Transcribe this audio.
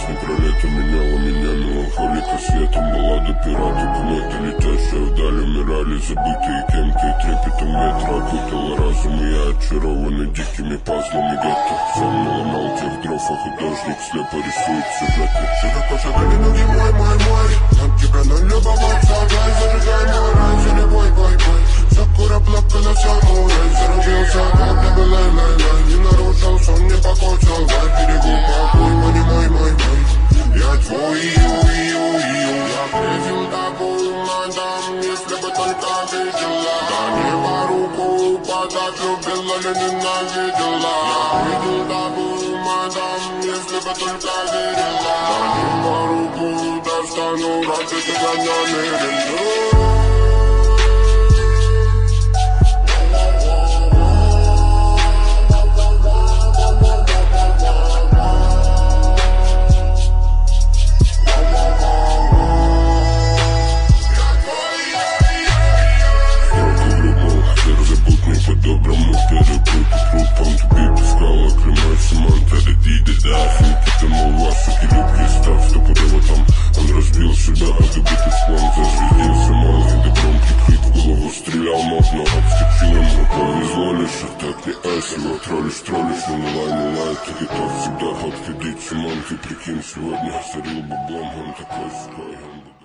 песня про лето меняла меня. Меланхолика светом, баллада пираты, кометы, летящие вдаль, умирали, забытые кем-то. И трепетом ветра окутала разум, и я очарованный дикими пазлами гетто. Сам наломал тех дров, а художник слепо рисует сюжеты. Широко шагали ноги мой. Нам тебя на любоваться, дай, зажигай мой рай, за любой бой. Сакура плакала самурай, зарубился, как бы лай-лай-лай. Не нарушил сон, не покончил, дай берегу покой, мой. Я твой, я грезил такую, мадам, если бы только видела. Да не по руку подать, любила ли ненавидела. Я видел такую, мадам, если бы только видела. Да не по руку достану, ради тебя намерен. По-доброму перепутать рупом, тебе пускала клемой Симон, Тарадиды, да, финки там у вас, суки, любки став, стопудово там. Он разбил себя, а добитый слон зазвездился, малый добром прикрыт, в голову стрелял, можно обскочил ему, повезло лишь, а так не айс, его троллишь, но не лай, ты готов всегда отходить, Симон, ты прикинь, сегодня сорил баблом, он такой сухой, он